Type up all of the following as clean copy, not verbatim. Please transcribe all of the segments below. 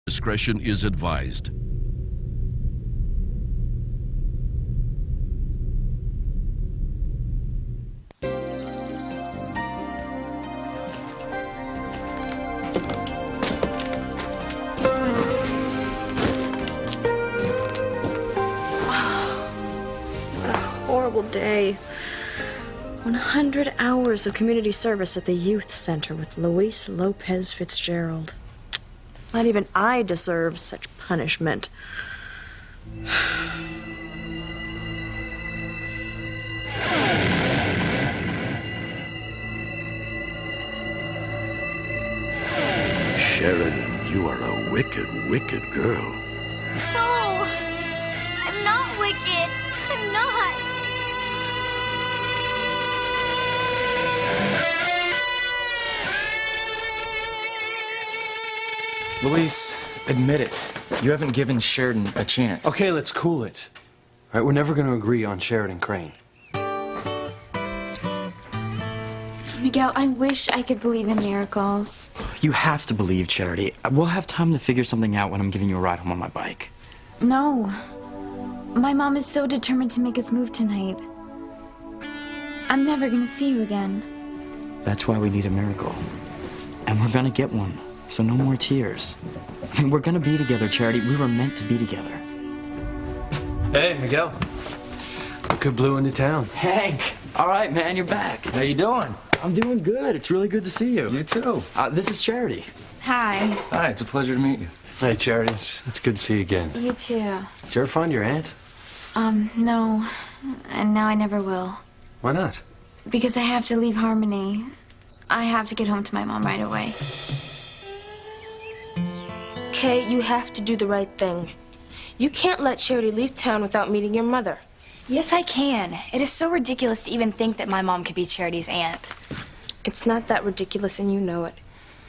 Discretion is advised. Horrible day. 100 hours of community service at the youth center with Luis Lopez Fitzgerald. Not even I deserve such punishment. Sheridan, you are a wicked, wicked girl. No! I'm not wicked. I'm not. Luis, admit it. You haven't given Sheridan a chance. Okay, let's cool it. All right, we're never going to agree on Sheridan Crane. Miguel, I wish I could believe in miracles. You have to believe, Charity. We'll have time to figure something out when I'm giving you a ride home on my bike. No. My mom is so determined to make us move tonight. I'm never going to see you again. That's why we need a miracle. And we're gonna get one. So no more tears. I mean, we're gonna be together, Charity. We were meant to be together. Hey, Miguel. Look who blew into town. Hank! All right, man, you're back. How you doing? I'm doing good. It's really good to see you. You too. This is Charity. Hi. Hi, it's a pleasure to meet you. Hey, Charity, it's good to see you again. You too. Did you ever find your aunt? No. And now I never will. Why not? Because I have to leave Harmony. I have to get home to my mom right away. Kay, you have to do the right thing. You can't let Charity leave town without meeting your mother. Yes, I can. It is so ridiculous to even think that my mom could be Charity's aunt. It's not that ridiculous, and you know it.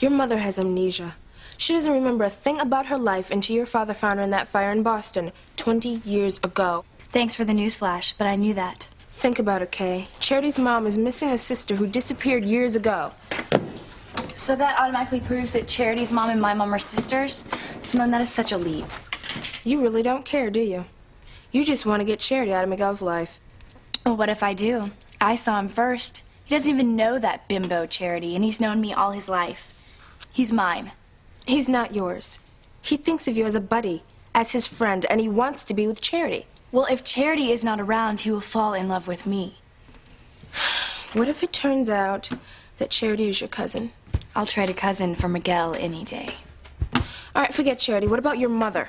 Your mother has amnesia. She doesn't remember a thing about her life until your father found her in that fire in Boston 20 years ago. Thanks for the newsflash, but I knew that. Think about it, Kay. Charity's mom is missing a sister who disappeared years ago. So that automatically proves that Charity's mom and my mom are sisters? Simone, that is such a leap. You really don't care, do you? You just want to get Charity out of Miguel's life. Well, what if I do? I saw him first. He doesn't even know that bimbo Charity, and he's known me all his life. He's mine. He's not yours. He thinks of you as a buddy, as his friend, and he wants to be with Charity. Well, if Charity is not around, he will fall in love with me. What if it turns out that Charity is your cousin? I'll trade a cousin for Miguel any day. All right, forget Charity. What about your mother?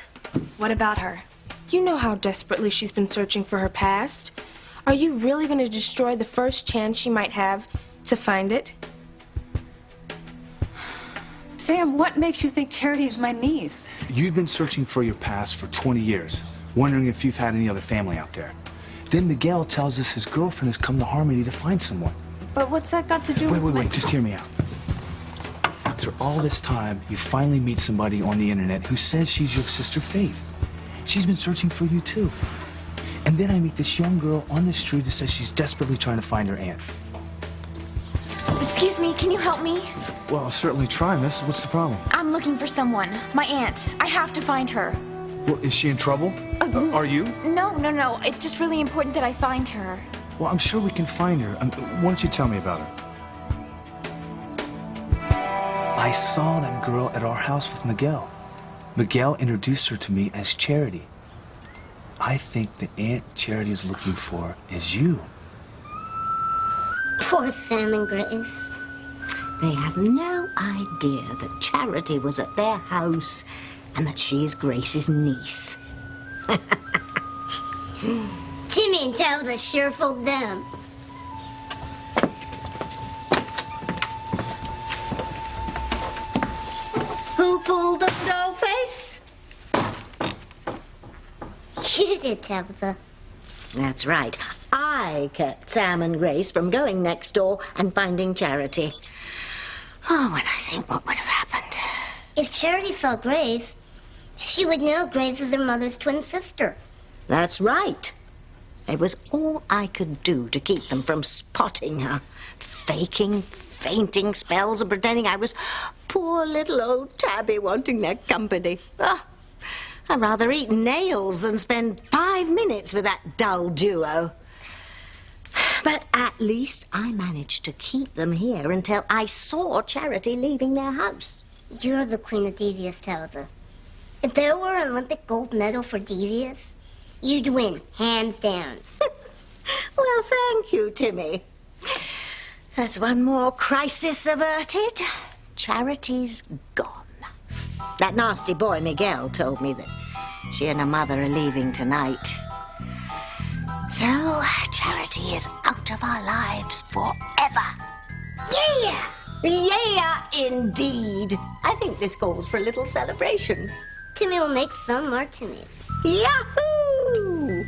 What about her? You know how desperately she's been searching for her past. Are you really going to destroy the first chance she might have to find it? Sam, what makes you think Charity is my niece? You've been searching for your past for 20 years, wondering if you've had any other family out there. Then Miguel tells us his girlfriend has come to Harmony to find someone. But what's that got to do with Wait, just hear me out. After all this time, you finally meet somebody on the internet who says she's your sister Faith. She's been searching for you too. And then I meet this young girl on the street who says she's desperately trying to find her aunt. Excuse me, can you help me? Well, I'll certainly try, miss. What's the problem? I'm looking for someone. My aunt. I have to find her. Well, is she in trouble? Are you? No. It's just really important that I find her. Well, I'm sure we can find her. Why don't you tell me about her? I saw that girl at our house with Miguel. Miguel introduced her to me as Charity. I think the aunt Charity is looking for is you. Poor Sam and Grace. They have no idea that Charity was at their house and that she's Grace's niece. Timmy and Tabitha sure fooled them. Who fooled them, Dollface? You did, Tabitha. That's right. I kept Sam and Grace from going next door and finding Charity. Oh, when I think what would have happened. If Charity saw Grace, she would know Grace is her mother's twin sister. That's right. It was all I could do to keep them from spotting her, faking fainting spells and pretending I was poor little old Tabby wanting their company. Ah, I'd rather eat nails than spend 5 minutes with that dull duo. But at least I managed to keep them here until I saw Charity leaving their house. You're the queen of devious, Tabitha. If there were an Olympic gold medal for devious, you'd win, hands down. Well, thank you, Timmy. That's one more crisis averted. Charity's gone. That nasty boy Miguel told me that she and her mother are leaving tonight. So, Charity is out of our lives forever. Yeah! Yeah, indeed. I think this calls for a little celebration. Timmy will make some more Timmys. Yahoo!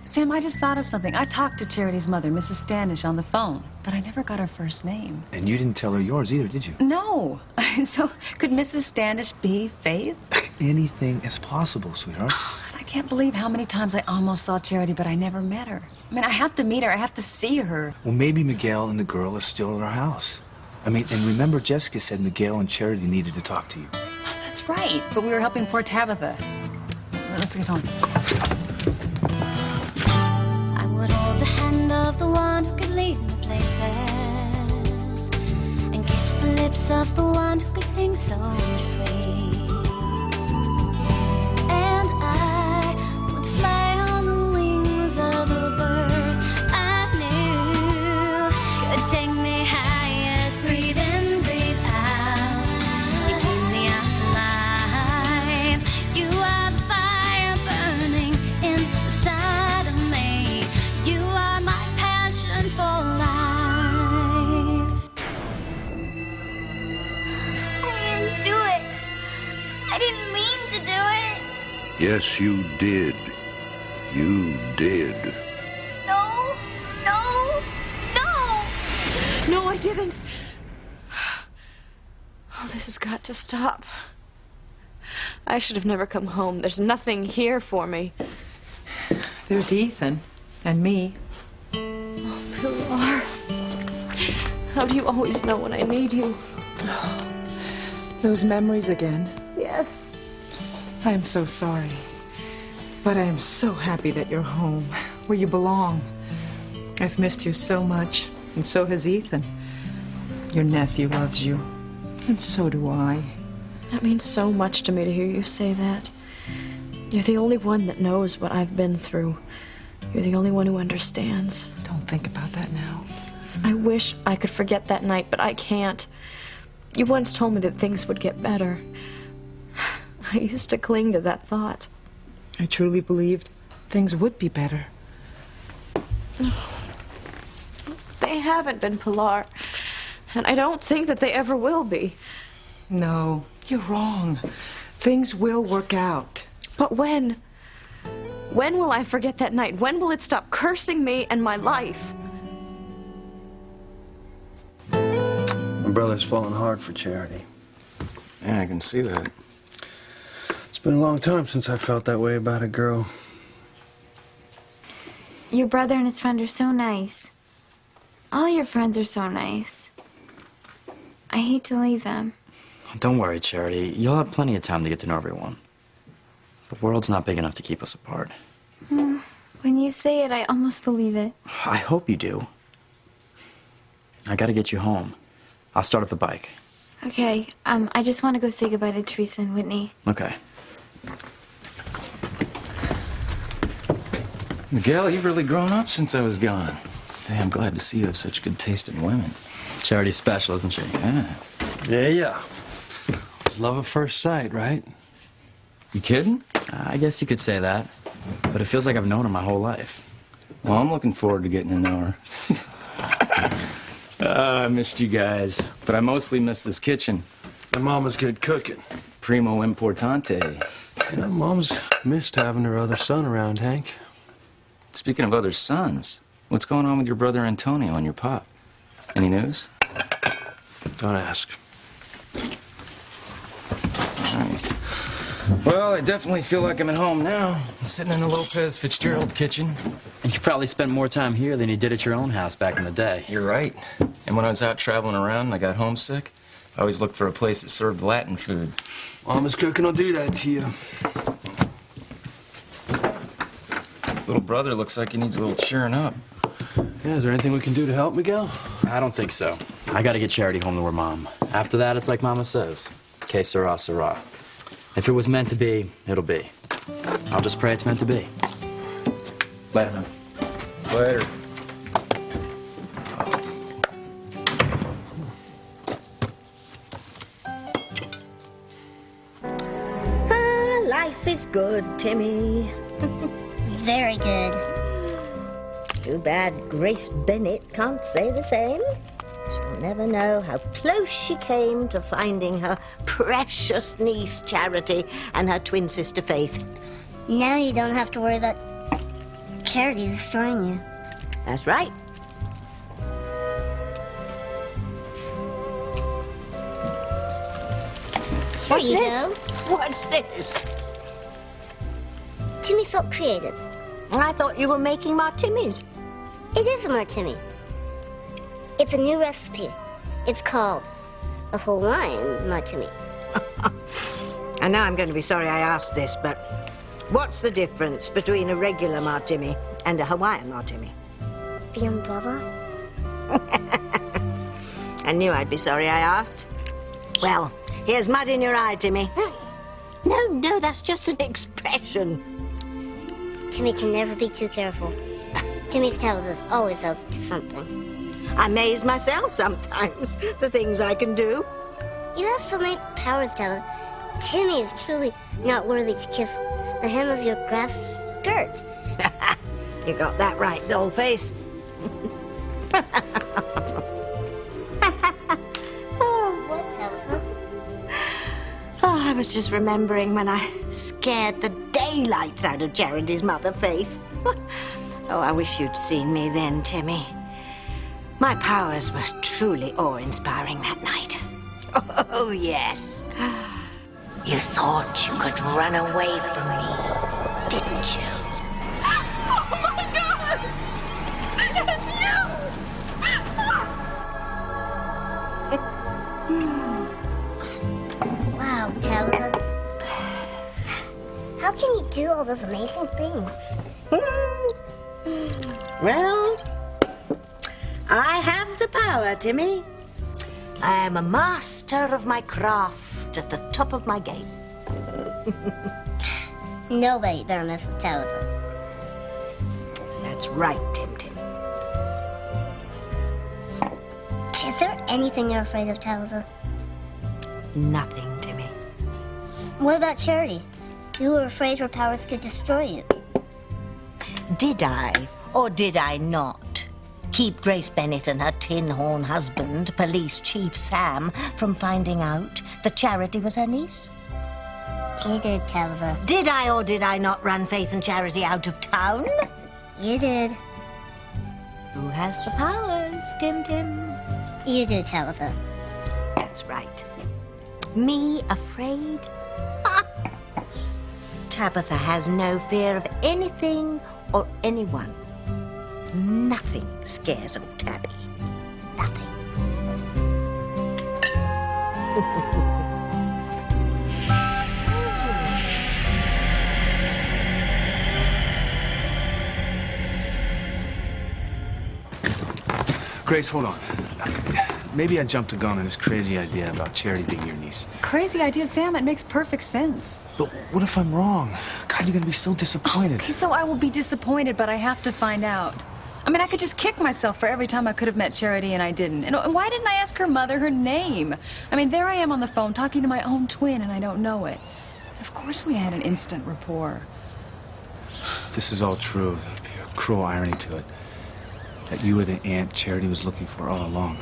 Sam, I just thought of something. I talked to Charity's mother, Mrs. Standish, on the phone, but I never got her first name. And you didn't tell her yours either, did you? No. So, could Mrs. Standish be Faith? Anything is possible, sweetheart. I can't believe how many times I almost saw Charity, but I never met her. I mean, I have to meet her. I have to see her. Well, maybe Miguel and the girl are still at our house. I mean, and remember Jessica said Miguel and Charity needed to talk to you. That's right, but we were helping poor Tabitha. Let's get home. I would hold the hand of the one who could lead me places and kiss the lips of the one who could sing so sweet. And I would fly on the wings of the bird I knew could take me high as breathe in, breathe out. You keep me alive. You are the fire burning inside of me. You are my passion for life. I didn't do it. I didn't mean to do it. Yes, you did. You did. No, no, no. No, I didn't. Oh, this has got to stop. I should have never come home. There's nothing here for me. There's Ethan and me. Oh, Pilar. How do you always know when I need you? Those memories again. Yes. I am so sorry. But I am so happy that you're home, where you belong. I've missed you so much, and so has Ethan. Your nephew loves you, and so do I. That means so much to me to hear you say that. You're the only one that knows what I've been through. You're the only one who understands. Don't think about that now. I wish I could forget that night, but I can't. You once told me that things would get better. I used to cling to that thought. I truly believed things would be better. They haven't been, Pilar. And I don't think that they ever will be. No, you're wrong. Things will work out. But when? When will I forget that night? When will it stop cursing me and my life? My brother's fallen hard for Charity. Yeah, I can see that. It's been a long time since I felt that way about a girl. Your brother and his friend are so nice. All your friends are so nice. I hate to leave them. Don't worry, Charity. You'll have plenty of time to get to know everyone. The world's not big enough to keep us apart. When you say it, I almost believe it. I hope you do. I gotta get you home. I'll start at the bike. Okay, I just want to go say goodbye to Teresa and Whitney. Okay. Miguel, you've really grown up since I was gone. Hey, I'm glad to see you have such good taste in women. Charity's special, isn't she? Yeah. Yeah. Love at first sight, right? You kidding? I guess you could say that. But it feels like I've known her my whole life. Well, I'm looking forward to getting to know her. I missed you guys, but I mostly miss this kitchen. My mama's good cooking. Primo importante. Yeah, Mom's missed having her other son around, Hank. Speaking of other sons, what's going on with your brother Antonio and your pop? Any news? Don't ask. All right. Well, I definitely feel like I'm at home now. Sitting in the Lopez Fitzgerald kitchen. And you probably spent more time here than you did at your own house back in the day. You're right. And when I was out traveling around and I got homesick, I always looked for a place that served Latin food. Mama's cooking will do that to you. Little brother looks like he needs a little cheering up. Yeah, is there anything we can do to help, Miguel? I don't think so. I gotta get Charity home to her mom. After that, it's like Mama says. Que sera, sera. If it was meant to be, it'll be. I'll just pray it's meant to be. Later, man. Later. Life is good, Timmy. Very good. Too bad Grace Bennett can't say the same. She'll never know how close she came to finding her precious niece, Charity, and her twin sister, Faith. Now you don't have to worry about Charity destroying you. That's right. What's Here you this? go. What's this? Timmy felt creative. I thought you were making martinis. It is a martini. It's a new recipe. It's called a Hawaiian martini. I know I'm going to be sorry I asked this, but what's the difference between a regular martini and a Hawaiian martini? The umbrella? I knew I'd be sorry I asked. Well, here's mud in your eye, Timmy. No, that's just an expression. Timmy can never be too careful. Timmy's tail is always up to something. I amaze myself sometimes, the things I can do. You have so many powers, Tabitha. Timmy is truly not worthy to kiss the hem of your grass skirt. You got that right, dollface. What, Tabitha? Oh, I was just remembering when I scared the daylights out of Charity's mother, Faith. Oh, I wish you'd seen me then, Timmy. My powers were truly awe-inspiring that night. Oh, yes. You thought you could run away from me, didn't you? Oh my God! It's you! Wow, Tabitha. How can you do all those amazing things? Well, I have the power, Timmy. I am a master of my craft at the top of my game. Nobody better mess with Tabitha. That's right, Tim. Is there anything you're afraid of, Tabitha? Nothing, Timmy. What about Charity? You were afraid her powers could destroy you. Did I, or did I not, keep Grace Bennett and her tin-horn husband, Police Chief Sam, from finding out that Charity was her niece? You did, Tabitha. Did I or did I not run Faith and Charity out of town? You did. Who has the powers, Tim? You do, Tabitha. That's right. Me afraid? Tabitha has no fear of anything or anyone. Nothing scares old Tabby. Nothing. Grace, hold on. Maybe I jumped the gun on this crazy idea about Charity being your niece. Crazy idea, Sam. It makes perfect sense. But what if I'm wrong? God, you're gonna be so disappointed. Okay, so I will be disappointed, but I have to find out. I mean, I could just kick myself for every time I could have met Charity and I didn't. And why didn't I ask her mother her name? I mean, there I am on the phone talking to my own twin and I don't know it. Of course we had an instant rapport. If this is all true, there'd be a cruel irony to it. That you were the aunt Charity was looking for all along.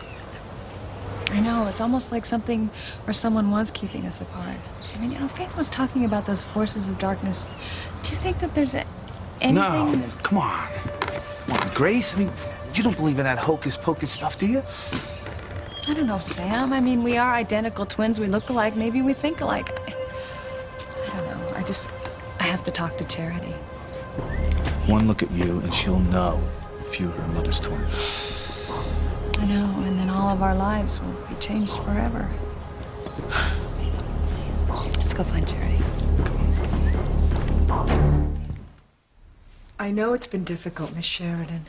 I know, it's almost like something where someone was keeping us apart. I mean, you know, Faith was talking about those forces of darkness. Do you think that there's anything... No, come on. Come on, Grace, I mean, you don't believe in that hocus-pocus stuff, do you? I don't know, Sam. I mean, we are identical twins. We look alike. Maybe we think alike. I don't know. I have to talk to Charity. One look at you and she'll know if you're her mother's twin. I know, and then all of our lives will be changed forever. Let's go find Charity. I know it's been difficult, Miss Sheridan.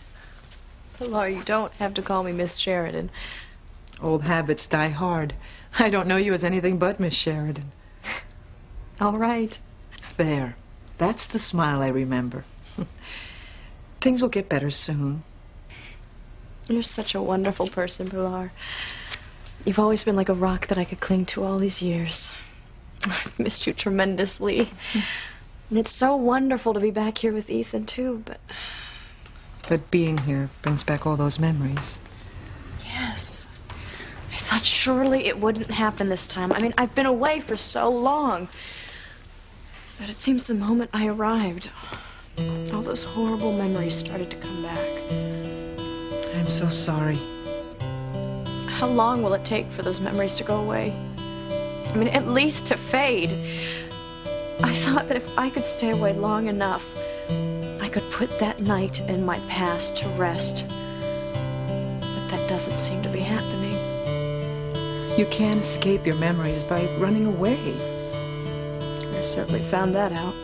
Pilar, you don't have to call me Miss Sheridan. Old habits die hard. I don't know you as anything but Miss Sheridan. All right. There. That's the smile I remember. Things will get better soon. You're such a wonderful person, Pilar. You've always been like a rock that I could cling to all these years. I've missed you tremendously. And it's so wonderful to be back here with Ethan, too, but... But being here brings back all those memories. Yes. I thought surely it wouldn't happen this time. I mean, I've been away for so long. But it seems the moment I arrived, all those horrible memories started to come back. I'm so sorry. How long will it take for those memories to go away? I mean, at least to fade. I thought that if I could stay away long enough, I could put that night in my past to rest. But that doesn't seem to be happening. You can't escape your memories by running away. I certainly found that out.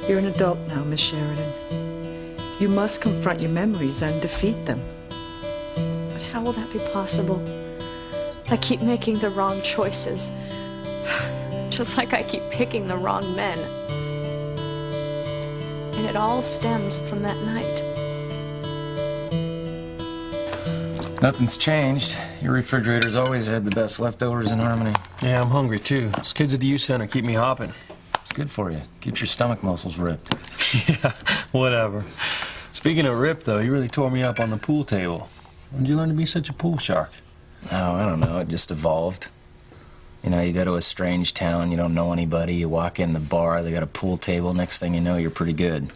You're an adult now, Miss Sheridan. You must confront your memories and defeat them. But how will that be possible? I keep making the wrong choices. Just like I keep picking the wrong men. And it all stems from that night. Nothing's changed. Your refrigerator's always had the best leftovers in Harmony. Yeah, I'm hungry too. Those kids at the youth center keep me hopping. It's good for you. Keeps your stomach muscles ripped. Yeah, whatever. Speaking of ripped, though, you really tore me up on the pool table. When did you learn to be such a pool shark? Oh, I don't know. It just evolved. You know, you go to a strange town, you don't know anybody, you walk in the bar, they got a pool table, next thing you know, you're pretty good.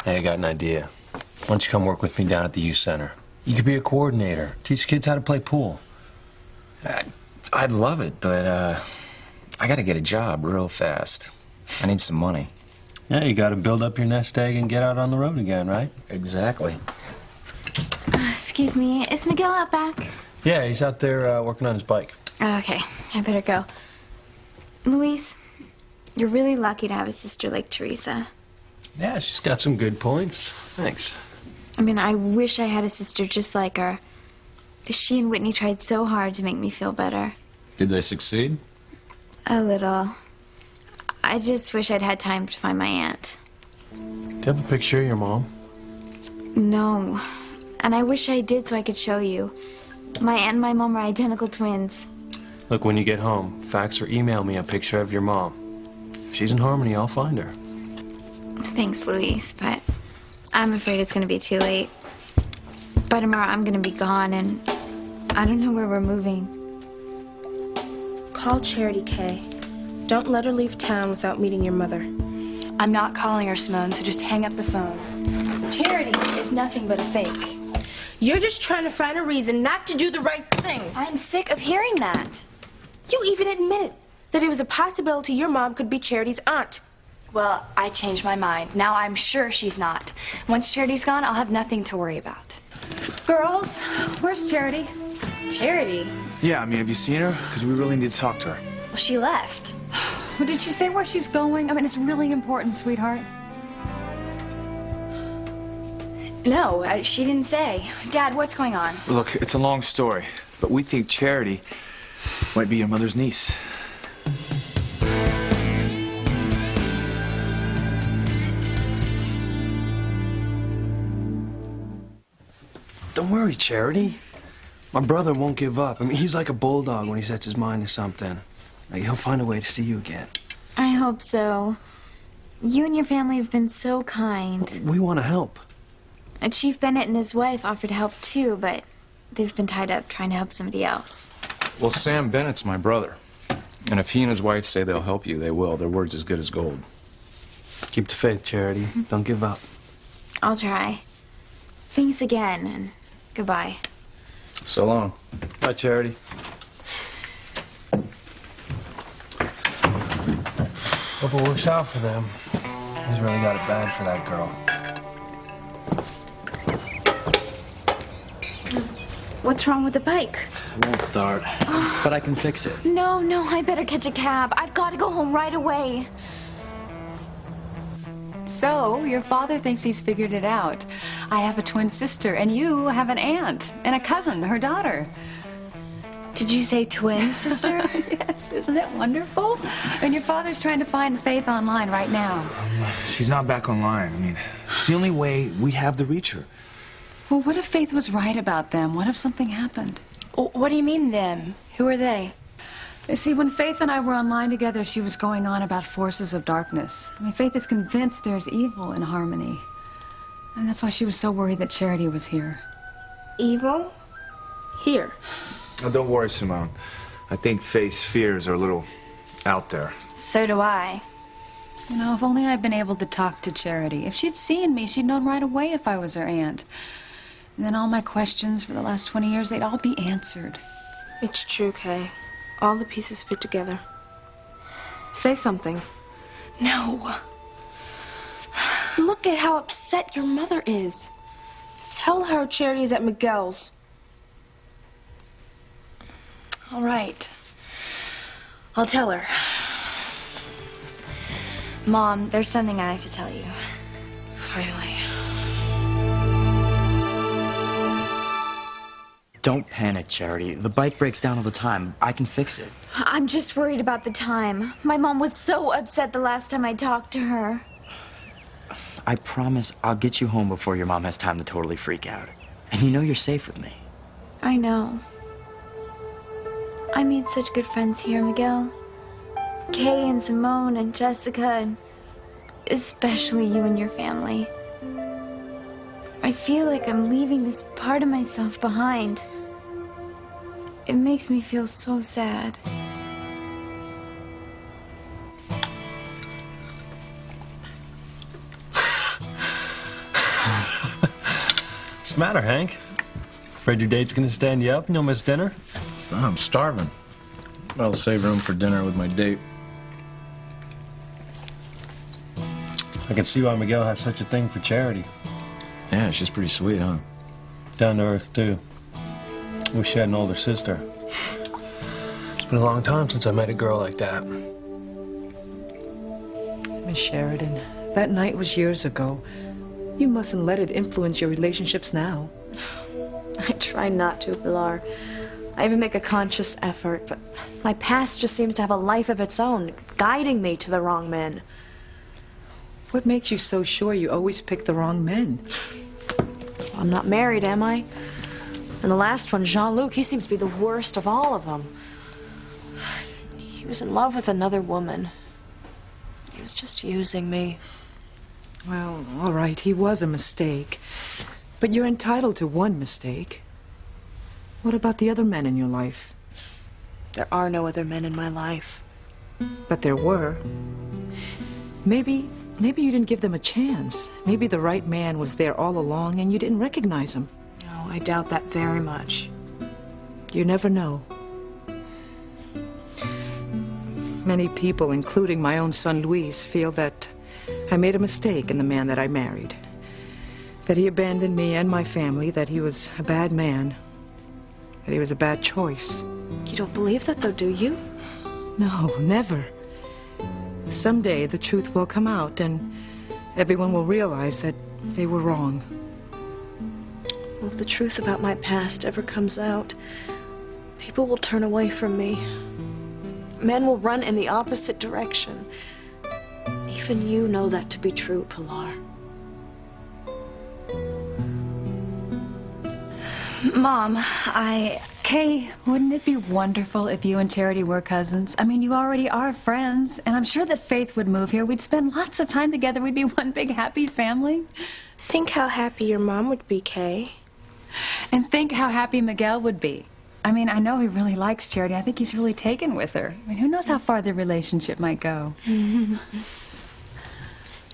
Hey, I got an idea. Why don't you come work with me down at the youth center? You could be a coordinator, teach kids how to play pool. I'd love it, but I gotta get a job real fast. I need some money. Yeah, you gotta build up your nest egg and get out on the road again, right? Exactly. Excuse me, is Miguel out back? Yeah, he's out there working on his bike. Okay, I better go. Luis, you're really lucky to have a sister like Teresa. Yeah, she's got some good points. Thanks. I mean, I wish I had a sister just like her. She and Whitney tried so hard to make me feel better. Did they succeed? A little. I just wish I'd had time to find my aunt. Do you have a picture of your mom? No. And I wish I did so I could show you. My aunt and my mom are identical twins. Look, when you get home, fax or email me a picture of your mom. If she's in Harmony, I'll find her. Thanks, Luis, but I'm afraid it's going to be too late. By tomorrow, I'm going to be gone, and I don't know where we're moving. Call Charity, Kay. Don't let her leave town without meeting your mother. I'm not calling her, Simone, so just hang up the phone. Charity is nothing but a fake. You're just trying to find a reason not to do the right thing. I'm sick of hearing that. You even admitted that it was a possibility your mom could be Charity's aunt. Well, I changed my mind. Now I'm sure she's not. Once Charity's gone, I'll have nothing to worry about. Girls, where's Charity? Charity? Yeah, I mean, have you seen her? Because we really need to talk to her. Well, she left. Well, did she say where she's going? I mean, it's really important, sweetheart. No, she didn't say. Dad, what's going on? Look, it's a long story, but we think Charity might be your mother's niece. Don't worry, Charity. My brother won't give up. I mean, he's like a bulldog when he sets his mind to something. Like, he'll find a way to see you again. I hope so. You and your family have been so kind. We want to help. Chief Bennett and his wife offered help too, but they've been tied up trying to help somebody else. Well, Sam Bennett's my brother. And if he and his wife say they'll help you, they will. Their word's as good as gold. Keep the faith, Charity. Don't give up. I'll try. Thanks again, and goodbye. So long. Bye, Charity. Hope it works out for them. He's really got it bad for that girl. What's wrong with the bike? It won't start, but I can fix it. No, I better catch a cab. I've got to go home right away. So, your father thinks he's figured it out. I have a twin sister, and you have an aunt and a cousin, her daughter. Did you say twin sister? Yes, isn't it wonderful? And your father's trying to find Faith online right now. She's not back online. I mean, it's the only way we have to reach her. Well, what if Faith was right about them? What if something happened? What do you mean, them? Who are they? You see, when Faith and I were online together, she was going on about forces of darkness. I mean, Faith is convinced there's evil in Harmony. And that's why she was so worried that Charity was here. Evil? Here. Oh, don't worry, Simone. I think Faith's fears are a little out there. So do I. You know, if only I'd been able to talk to Charity. If she'd seen me, she'd known right away if I was her aunt. And then all my questions for the last 20 years, they'd all be answered. It's true, Kay. All the pieces fit together. Say something. No. Look at how upset your mother is. Tell her Charity's at Miguel's. All right. I'll tell her. Mom, there's something I have to tell you. Finally. Don't panic, Charity. The bike breaks down all the time. I can fix it. I'm just worried about the time. My mom was so upset the last time I talked to her. I promise I'll get you home before your mom has time to totally freak out. And you know you're safe with me. I know. I made such good friends here, Miguel. Kay and Simone and Jessica, and especially you and your family. I feel like I'm leaving this part of myself behind. It makes me feel so sad. What's the matter, Hank? Afraid your date's gonna stand you up and you'll miss dinner? I'm starving. I'll save room for dinner with my date. I can see why Miguel has such a thing for Charity. Yeah, she's pretty sweet, huh? Down to earth, too. Wish she had an older sister. It's been a long time since I met a girl like that. Miss Sheridan, that night was years ago. You mustn't let it influence your relationships now. I try not to, Pilar. I even make a conscious effort, but my past just seems to have a life of its own, guiding me to the wrong men. What makes you so sure you always pick the wrong men? I'm not married, am I? And the last one, Jean-Luc, he seems to be the worst of all of them. He was in love with another woman. He was just using me. Well, all right, he was a mistake. But you're entitled to one mistake. What about the other men in your life? There are no other men in my life. But there were. Maybe you didn't give them a chance. Maybe the right man was there all along and you didn't recognize him. No, I doubt that very much. You never know. Many people, including my own son Luis, feel that I made a mistake in the man that I married. That he abandoned me and my family, that he was a bad man, that he was a bad choice. You don't believe that, though, do you? No, never. Someday the truth will come out and everyone will realize that they were wrong. Well, if the truth about my past ever comes out, people will turn away from me. Men will run in the opposite direction. Even you know that to be true, Pilar. Mom, Kay, wouldn't it be wonderful if you and Charity were cousins? I mean, you already are friends, and I'm sure that Faith would move here. We'd spend lots of time together. We'd be one big happy family. Think how happy your mom would be, Kay. And think how happy Miguel would be. I mean, I know he really likes Charity. I think he's really taken with her. I mean, who knows how far their relationship might go.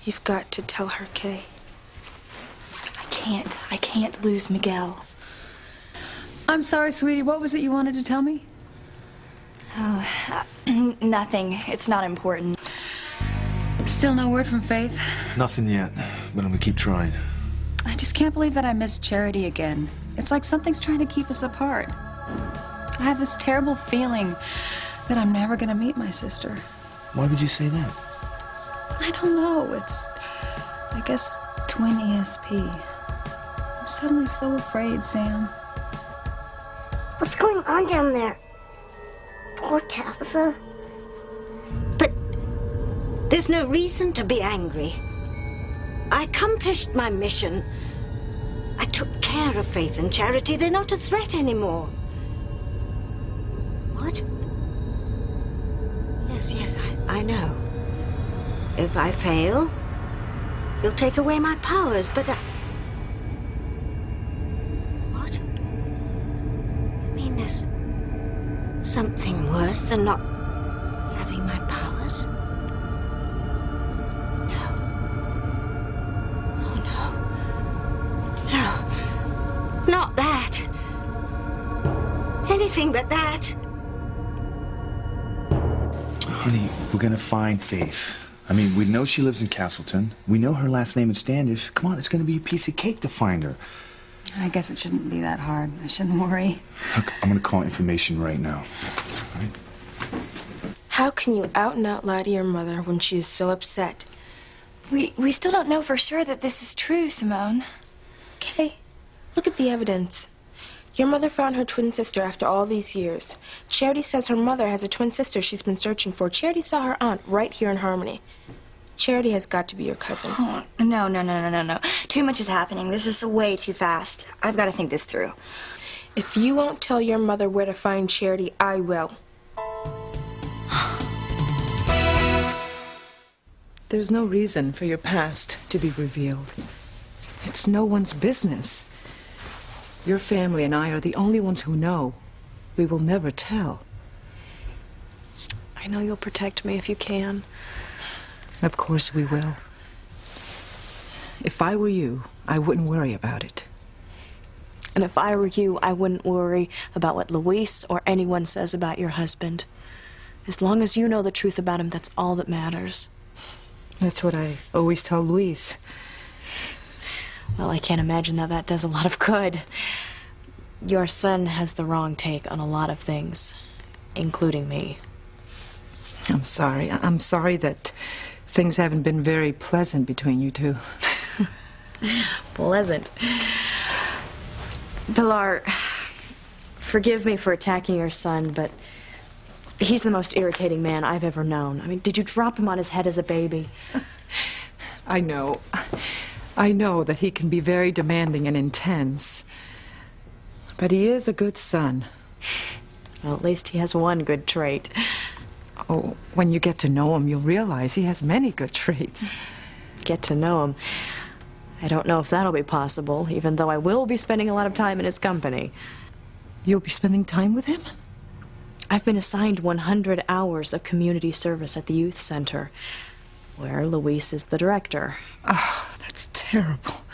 You've got to tell her, Kay. I can't lose Miguel. I'm sorry, sweetie. What was it you wanted to tell me? Oh, nothing. It's not important. Still no word from Faith? Nothing yet, but I'm gonna keep trying. I just can't believe that I missed Charity again. It's like something's trying to keep us apart. I have this terrible feeling that I'm never gonna meet my sister. Why would you say that? I don't know. It's, I guess, twin ESP. I'm suddenly so afraid, Sam. What's going on down there? Poor Tabitha. But there's no reason to be angry. I accomplished my mission. I took care of Faith and Charity. They're not a threat anymore. What? Yes, I know. If I fail, you'll take away my powers, but What? You mean there's something worse than not having my powers? No. Oh, no. No. Not that. Anything but that. Honey, we're gonna find Faith. I mean, we know she lives in Castleton. We know her last name is Standish. Come on, it's gonna be a piece of cake to find her. I guess it shouldn't be that hard. I shouldn't worry. Look, I'm gonna call information right now. All right? How can you out and out lie to your mother when she is so upset? We still don't know for sure that this is true, Simone. Okay, look at the evidence. Your mother found her twin sister after all these years. Charity says her mother has a twin sister she's been searching for. Charity saw her aunt right here in Harmony. Charity has got to be your cousin. Oh, no. Too much is happening. This is way too fast. I've got to think this through. If you won't tell your mother where to find Charity, I will. There's no reason for your past to be revealed. It's no one's business. Your family and I are the only ones who know. We will never tell. I know you'll protect me if you can. Of course we will. If I were you, I wouldn't worry about it. And if I were you, I wouldn't worry about what Luis or anyone says about your husband. As long as you know the truth about him, that's all that matters. That's what I always tell Luis. Well, I can't imagine that does a lot of good. Your son has the wrong take on a lot of things, including me. I'm sorry. I'm sorry that things haven't been very pleasant between you two. Pleasant. Pilar, forgive me for attacking your son, but he's the most irritating man I've ever known. I mean, did you drop him on his head as a baby? I know. I know that he can be very demanding and intense. But he is a good son. Well, at least he has one good trait. Oh, when you get to know him, you'll realize he has many good traits. Get to know him. I don't know if that'll be possible, even though I will be spending a lot of time in his company. You'll be spending time with him? I've been assigned 100 hours of community service at the youth center, where Luis is the director. Oh, that's terrible.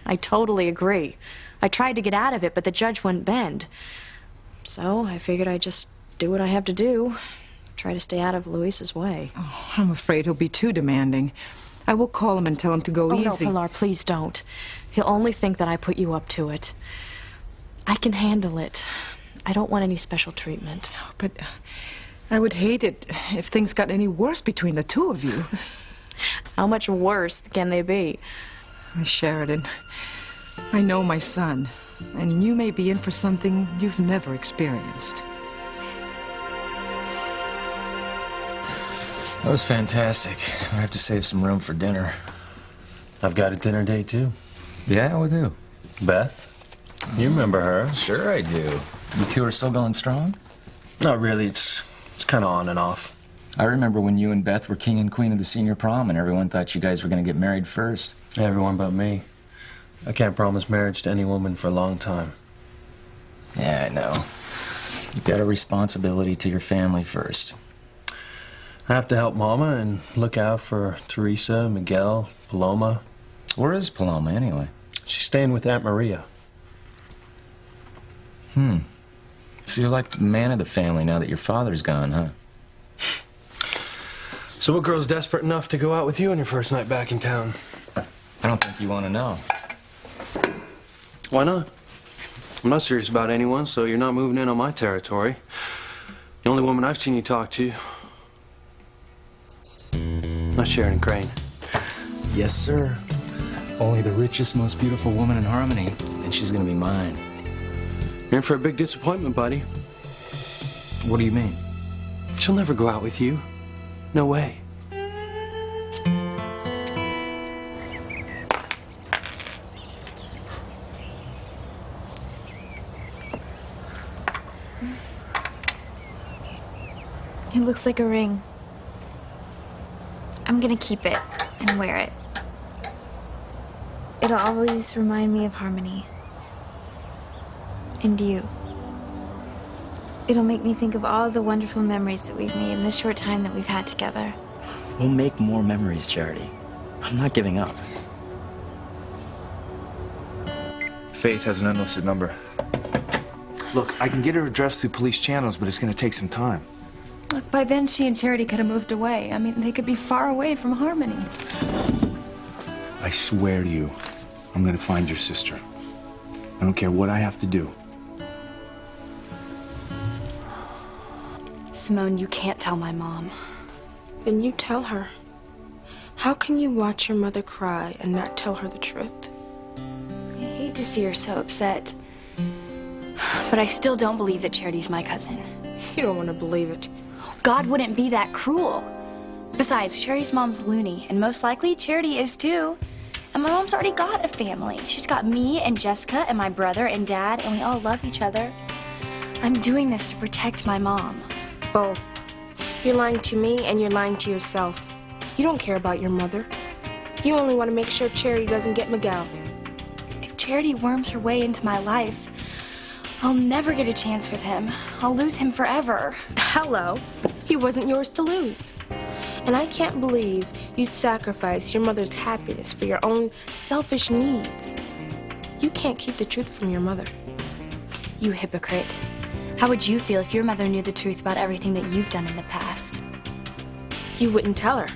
I totally agree. I tried to get out of it, but the judge wouldn't bend. So I figured I'd just do what I have to do. Try to stay out of Luis's way. Oh, I'm afraid he'll be too demanding. I will call him and tell him to go easy. No, Pilar, please don't. He'll only think that I put you up to it. I can handle it. I don't want any special treatment. But I would hate it if things got any worse between the two of you. How much worse can they be? Miss Sheridan, I know my son, and you may be in for something you've never experienced. That was fantastic. I have to save some room for dinner. I've got a dinner date, too. Yeah, with who? Beth. You remember her? Sure I do. You two are still going strong? Not really. It's kind of on and off. I remember when you and Beth were king and queen of the senior prom and everyone thought you guys were going to get married first. Everyone but me. I can't promise marriage to any woman for a long time. Yeah, I know. You've got a responsibility to your family first. I have to help Mama and look out for Teresa, Miguel, Paloma. Where is Paloma, anyway? She's staying with Aunt Maria. So you're like the man of the family now that your father's gone, huh? So what girl's desperate enough to go out with you on your first night back in town? I don't think you want to know. Why not? I'm not serious about anyone, so you're not moving in on my territory. The only woman I've seen you talk to... not Sheridan Crane. Yes, sir. Only the richest, most beautiful woman in Harmony, and she's gonna be mine. You're in for a big disappointment, buddy. What do you mean? She'll never go out with you. No way. It looks like a ring. I'm gonna keep it and wear it. It'll always remind me of Harmony. And you. It'll make me think of all the wonderful memories that we've made in the short time that we've had together. We'll make more memories, Charity. I'm not giving up. Faith has an unlisted number. Look, I can get her address through police channels, but it's gonna take some time. Look, by then she and Charity could have moved away. I mean, they could be far away from Harmony. I swear to you, I'm gonna find your sister. I don't care what I have to do. Simone, you can't tell my mom. Then you tell her. How can you watch your mother cry and not tell her the truth? I hate to see her so upset. But I still don't believe that Charity's my cousin. You don't want to believe it. God wouldn't be that cruel. Besides, Charity's mom's loony, and most likely Charity is too. And my mom's already got a family. She's got me and Jessica and my brother and Dad, and we all love each other. I'm doing this to protect my mom. Both. You're lying to me and you're lying to yourself. You don't care about your mother. You only want to make sure Charity doesn't get Miguel. If Charity worms her way into my life, I'll never get a chance with him. I'll lose him forever. Hello. He wasn't yours to lose. And I can't believe you'd sacrifice your mother's happiness for your own selfish needs. You can't keep the truth from your mother. You hypocrite. How would you feel if your mother knew the truth about everything that you've done in the past? You wouldn't tell her.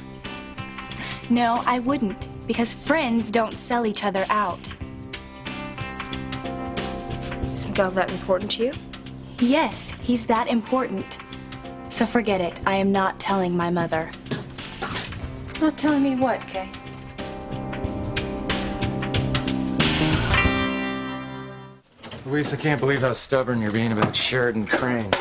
No, I wouldn't, because friends don't sell each other out. Is Miguel that important to you? Yes, he's that important. So forget it. I am not telling my mother. Not telling me what, Kay? Luis, I can't believe how stubborn you're being about Sheridan Crane.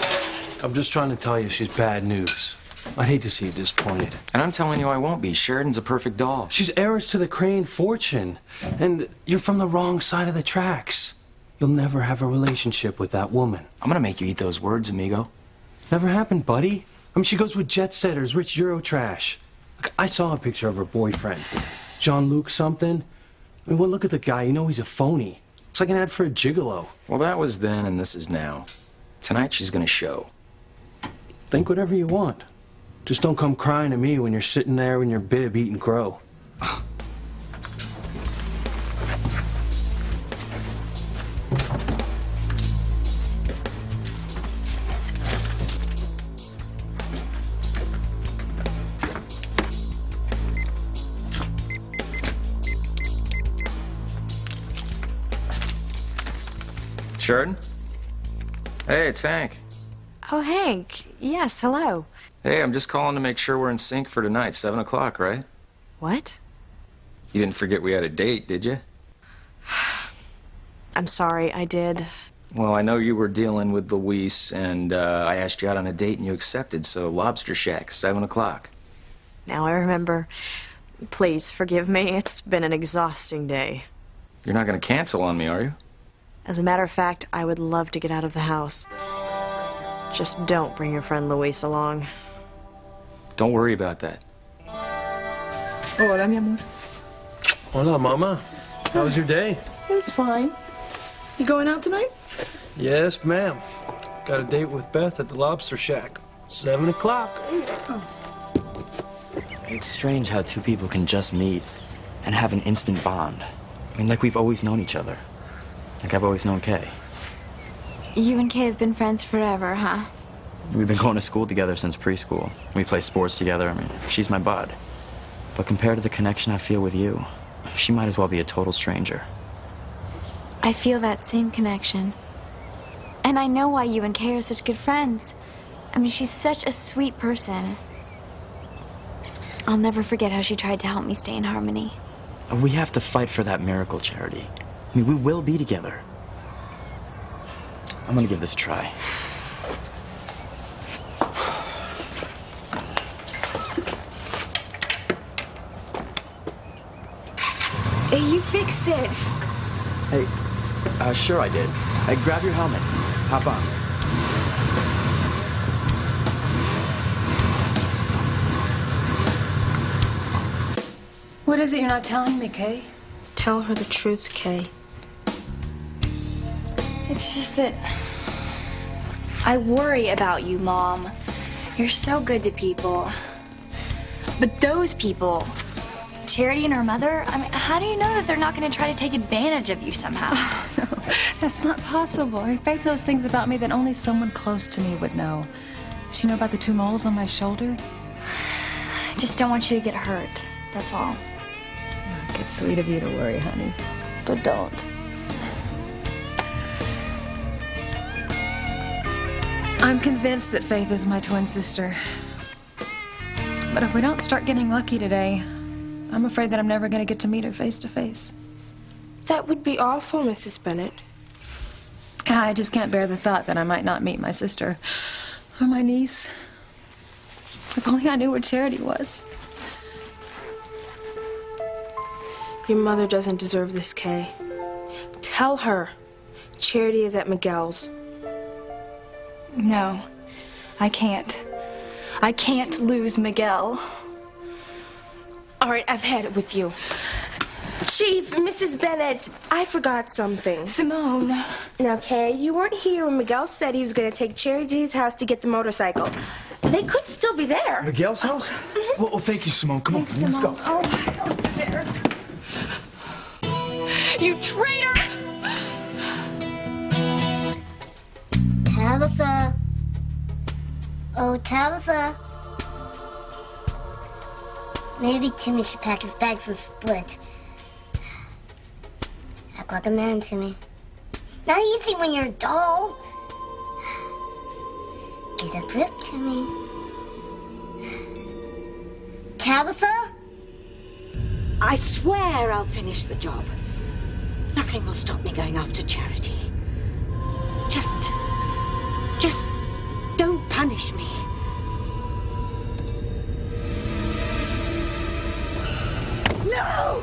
I'm just trying to tell you she's bad news. I'd hate to see you disappointed. And I'm telling you I won't be. Sheridan's a perfect doll. She's heiress to the Crane fortune. And you're from the wrong side of the tracks. You'll never have a relationship with that woman. I'm gonna make you eat those words, amigo. Never happened, buddy. I mean, she goes with jet setters, rich Euro trash. Look, I saw a picture of her boyfriend. Jean-Luc something. I mean, well, look at the guy. You know he's a phony. It's like an ad for a gigolo. Well, that was then and this is now. Tonight she's gonna show. Think whatever you want. Just don't come crying to me when you're sitting there in your bib eating crow. Sheridan? Hey, it's Hank. Oh, Hank. Yes, hello. Hey, I'm just calling to make sure we're in sync for tonight, 7 o'clock, right? What? You didn't forget we had a date, did you? I'm sorry, I did. Well, I know you were dealing with Luis, and I asked you out on a date and you accepted, so Lobster Shack, 7 o'clock. Now I remember. Please forgive me. It's been an exhausting day. You're not going to cancel on me, are you? As a matter of fact, I would love to get out of the house. Just don't bring your friend Luis along. Don't worry about that. Hola, mi amor. Hola, Mama. How was your day? It was fine. You going out tonight? Yes, ma'am. Got a date with Beth at the Lobster Shack. 7 o'clock. It's strange how two people can just meet and have an instant bond. I mean, like we've always known each other. Like I've always known Kay. You and Kay have been friends forever, huh? We've been going to school together since preschool. We play sports together. I mean, she's my bud. But compared to the connection I feel with you, she might as well be a total stranger. I feel that same connection. And I know why you and Kay are such good friends. I mean, she's such a sweet person. I'll never forget how she tried to help me stay in harmony. We have to fight for that miracle, Charity. I mean, we will be together. I'm gonna give this a try. You fixed it. Hey, sure I did. Hey, grab your helmet. Hop on. What is it you're not telling me, Kay? Tell her the truth, Kay. It's just that I worry about you, Mom. You're so good to people. But those people, Charity and her mother, I mean, how do you know that they're not going to try to take advantage of you somehow? No, that's not possible. I mean, Faith knows things about me that only someone close to me would know. Does she know about the 2 moles on my shoulder? I just don't want you to get hurt. That's all. It's sweet of you to worry, honey. But don't. I'm convinced that Faith is my twin sister. But if we don't start getting lucky today, I'm afraid that I'm never going to get to meet her face to face. That would be awful, Mrs. Bennett. I just can't bear the thought that I might not meet my sister or my niece. If only I knew where Charity was. Your mother doesn't deserve this, Kay. Tell her Charity is at Miguel's. No, I can't. I can't lose Miguel. All right, I've had it with you. Chief, Mrs. Bennett, I forgot something. Simone. Now, Kay, you weren't here when Miguel said he was going to take Charity to his house to get the motorcycle. They could still be there. Miguel's house? Well, thank you, Simone. Come on, let's go. Oh, there. You traitor! Tabitha. Oh, Tabitha. Maybe Timmy should pack his bags and split. Act like a man, Timmy. Not easy when you're a doll. Get a grip, Timmy. Tabitha? I swear I'll finish the job. Nothing will stop me going after Charity. Just don't punish me. No!